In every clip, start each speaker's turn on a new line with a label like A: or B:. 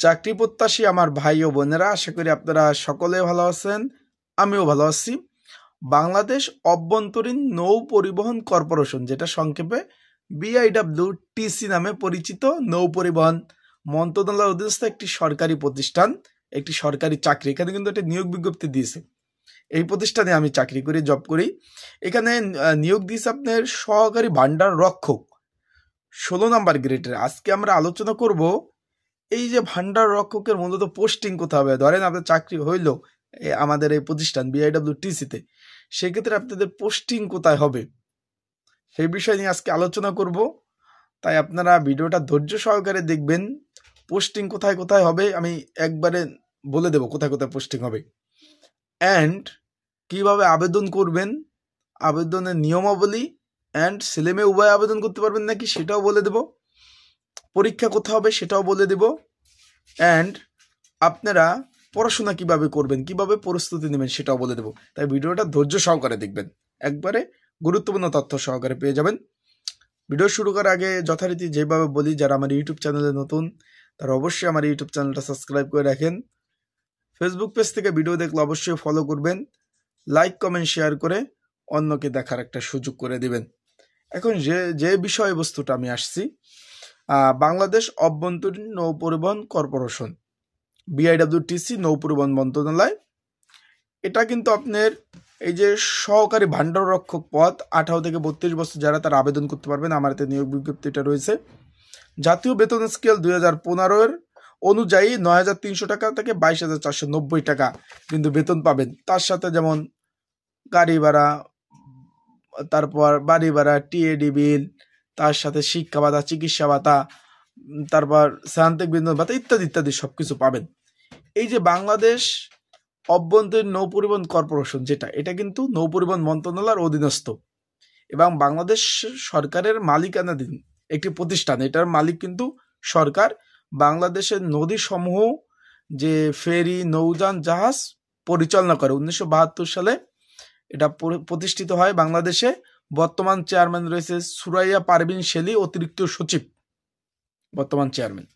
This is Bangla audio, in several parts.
A: চাকরি প্রত্যাশী আমার ভাই ও বোনেরা, আশা করি আপনারা সকলে ভালো আছেন, আমিও ভালো আছি। বাংলাদেশ অভ্যন্তরীণ নৌ পরিবহন কর্পোরেশন, যেটা সংক্ষেপে BIWTC নামে পরিচিত, নৌ পরিবহন মন্ত্রণালয়ের অধীনস্থ একটি সরকারি প্রতিষ্ঠান, একটি সরকারি চাকরি। এখানে কিন্তু একটা নিয়োগ বিজ্ঞপ্তি দিয়েছে। এই প্রতিষ্ঠানে আমি চাকরি করি, জব করি। এখানে নিয়োগ দিয়েছে আপনার সহকারী ভান্ডার রক্ষক, 16 নাম্বার গ্রেডের। আজকে আমরা আলোচনা করব এই যে ভান্ডার রক্ষকের মূলত পোস্টিং কোথায় হবে। ধরেন আপনার চাকরি হইল আমাদের এই প্রতিষ্ঠান BIWTC-তে, সেক্ষেত্রে আপনাদের পোস্টিং কোথায় হবে সেই বিষয় নিয়ে আজকে আলোচনা করব। তাই আপনারা ভিডিওটা ধৈর্য সহকারে দেখবেন। পোস্টিং কোথায় কোথায় হবে আমি একবারে বলে দেব, কোথায় কোথায় পোস্টিং হবে, অ্যান্ড কিভাবে আবেদন করবেন, আবেদনের নিয়মাবলী, অ্যান্ড ছেলেমেয়ে উভয় আবেদন করতে পারবেন নাকি সেটাও বলে দেব, পরীক্ষা কোথায় হবে সেটাও বলে দেব, অ্যান্ড আপনারা পড়াশোনা কিভাবে করবেন, কিভাবে প্রস্তুতি নেবেন সেটাও বলে দেব। তাই ভিডিওটা ধৈর্য সহকারে দেখবেন, একবারে গুরুত্বপূর্ণ তথ্য সহকারে পেয়ে যাবেন। ভিডিও শুরু করার আগে যথারীতি যেভাবে বলি, যারা আমার ইউটিউব চ্যানেলে নতুন তারা অবশ্যই আমার ইউটিউব চ্যানেলটা সাবস্ক্রাইব করে রাখেন। ফেসবুক পেজ থেকে ভিডিও দেখলে অবশ্যই ফলো করবেন, লাইক কমেন্ট শেয়ার করে অন্যকে দেখার একটা সুযোগ করে দিবেন। এখন যে বিষয়বস্তুটা আমি আসছি, বাংলাদেশ অভ্যন্তরীণ নৌ পরিবহন কর্পোরেশন BIWTC নৌ পরিবহন মন্ত্রণালয়, এটা কিন্তু আপনার এই যে সহকারী ভান্ডার রক্ষক পদ 18 থেকে 32 বছর যারা তারা আবেদন করতে পারবেন। আমার এতে নিয়োগ বিজ্ঞপ্তিটা রয়েছে। জাতীয় বেতন স্কেল 2015-এর অনুযায়ী 9,300 টাকা থেকে 22,490 টাকা কিন্তু বেতন পাবেন। তার সাথে যেমন গাড়ি ভাড়া, তারপর বাড়ি ভাড়া, TAD বিল, তার সাথে শিক্ষা ভাতা, চিকিৎসা ভাতা, তারপর সায়ন্তিক বিনোদন ভাতা ইত্যাদি ইত্যাদি সবকিছু পাবেন। এই যে বাংলাদেশ অভ্যন্তরীণ নৌ পরিবহন কর্পোরেশন, এটা কিন্তু নৌ পরিবহন মন্ত্রণালয়ের অধীনস্থ এবং বাংলাদেশ সরকারের মালিকানাধীন একটি প্রতিষ্ঠান। এটার মালিক কিন্তু সরকার। বাংলাদেশের নদী সমূহ যে ফেরি, নৌযান, জাহাজ পরিচালনা করে 1972 সালে এটা প্রতিষ্ঠিত হয় বাংলাদেশে। বর্তমান চেয়ারম্যান রয়েছে সুরাইয়া পারভিন শেলী, অতিরিক্ত সচিব, বর্তমান চেয়ারম্যান।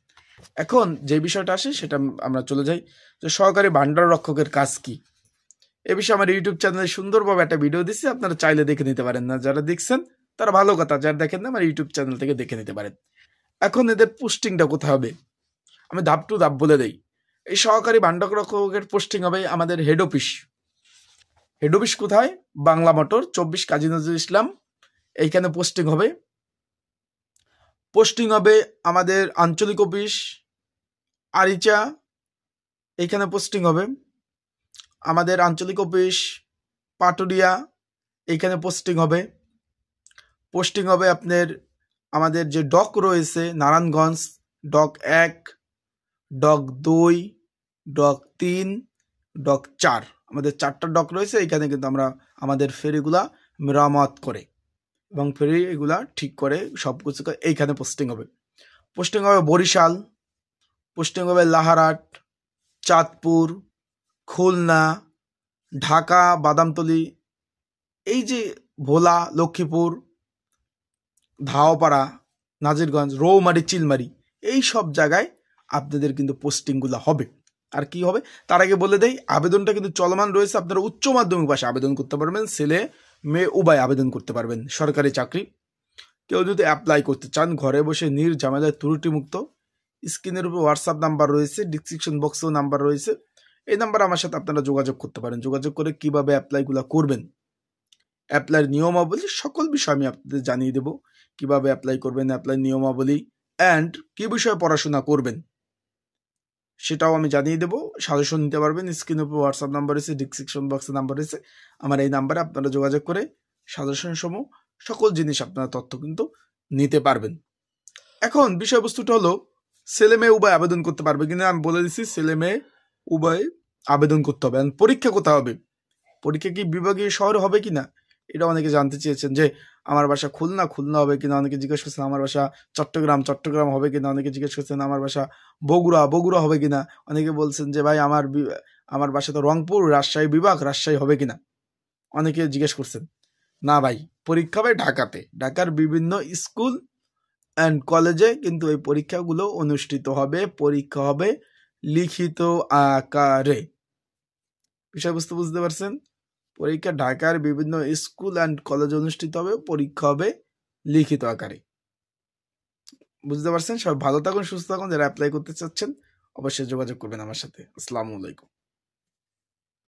A: এখন যে বিষয়টা আসে সেটা আমরা চলে যাই, যে সহকারী ভান্ডার রক্ষকের কাজ কি। এ বিষয়ে আমার ইউটিউব চ্যানেলে সুন্দরভাবে একটা ভিডিও দিচ্ছি, আপনারা চাইলে দেখে নিতে পারেন। না যারা দেখছেন তারা ভালো কথা, যারা দেখেন না আমার ইউটিউব চ্যানেল থেকে দেখে নিতে পারেন। এখন এদের পোস্টিংটা কোথায় হবে আমি ধাপ টু ধাপ বলে দেই। এই সহকারী ভান্ডার রক্ষকের পোস্টিং হবে আমাদের হেড অফিস। হেড অফিস কোথায়? বাংলা মোটর 24 কাজী নজরুল ইসলাম, এইখানে পোস্টিং হবে। পোস্টিং হবে আমাদের আঞ্চলিক অফিস আরিচা, এইখানে পোস্টিং হবে। আমাদের আঞ্চলিক অফিস পাটুরিয়া, এইখানে পোস্টিং হবে। পোস্টিং হবে আপনার আমাদের যে ডক রয়েছে Narayanganj, dock 1, dock 2, dock 3, dock 4, আমাদের 4টা ডক রয়েছে। এইখানে কিন্তু আমরা আমাদের ফেরিগুলা মেরামত করে এবং ফেরি এগুলা ঠিক করে সব কিছু করে এইখানে পোস্টিং হবে। পোস্টিং হবে বরিশাল, পোস্টিং হবে লাহারাট, চাঁদপুর, খুলনা, ঢাকা, বাদামতলী, এই যে ভোলা, লক্ষ্মীপুর, ধাওপাড়া, নাজিরগঞ্জ, রৌমারি, চিলমারি, এই সব জায়গায় আপনাদের কিন্তু পোস্টিংগুলো হবে। আর কি হবে তার আগে বলে দেই, আবেদনটা কিন্তু চলমান রয়েছে। আপনারা উচ্চ মাধ্যমিক পাশে আবেদন করতে পারবেন, ছেলে মেয়ে উভয় আবেদন করতে পারবেন। সরকারি চাকরি কেউ যদি অ্যাপ্লাই করতে চান ঘরে বসে নির্ঝামেলায় ত্রুটিমুক্ত, স্ক্রিনের উপর হোয়াটসঅ্যাপ নাম্বার রয়েছে, ডিসক্রিপশন বক্সেও নাম্বার রয়েছে, এই নাম্বারে আমার সাথে আপনারা যোগাযোগ করতে পারেন। যোগাযোগ করে কিভাবে অ্যাপ্লাইগুলো করবেন, অ্যাপ্লাইয়ের নিয়মাবলী সকল বিষয় আমি আপনাদের জানিয়ে দেব। কিভাবে অ্যাপ্লাই করবেন, অ্যাপ্লাই নিয়মাবলী, অ্যান্ড কি বিষয়ে পড়াশোনা করবেন সেটাও আমি জানিয়ে দেবো। সাজেশন নিতে পারবেন। স্ক্রিনের উপর হোয়াটসঅ্যাপ নাম্বার রয়েছে, ডিসক্রিপশন বক্সে নাম্বার রয়েছে, আমার এই নাম্বারে আপনারা যোগাযোগ করে সাজেশন সমূহ সকল জিনিস আপনারা তথ্য কিন্তু নিতে পারবেন। এখন বিষয়বস্তুটা হলো ছেলে মেয়ে উভয় আবেদন করতে পারবে কিনা। আমি বলে দিচ্ছি ছেলে মেয়ে উভয় আবেদন করতে হবে। পরীক্ষা কোথায় হবে, পরীক্ষা কি বিভাগীয় শহরে হবে কিনা এটা অনেকে জানতে চেয়েছেন। যে আমার বাসা খুলনা হবে কিনা অনেকে জিজ্ঞেস করছেন। আমার বাসা চট্টগ্রাম হবে কিনা অনেকে জিজ্ঞেস করছেন। আমার বাসা বগুড়া হবে কিনা অনেকে বলছেন। যে ভাই আমার বাসা তো রংপুর, রাজশাহী বিভাগ, রাজশাহী হবে কিনা অনেকে জিজ্ঞেস করছেন। না ভাই, পরীক্ষা হবে ঢাকাতে। ঢাকার বিভিন্ন স্কুল অ্যান্ড কলেজে কিন্তু এই পরীক্ষাগুলো অনুষ্ঠিত হবে। পরীক্ষা হবে লিখিত আকারে। বিষয়বস্তু বুঝতে পারছেন? পরীক্ষা ঢাকার বিভিন্ন স্কুল অ্যান্ড কলেজ অনুষ্ঠিত হবে, পরীক্ষা হবে লিখিত আকারে। বুঝতে পারছেন? সবাই ভালো থাকুন, সুস্থ থাকুন। যারা অ্যাপ্লাই করতে চাচ্ছেন অবশ্যই যোগাযোগ করবেন আমার সাথে। আসসালামু আলাইকুম।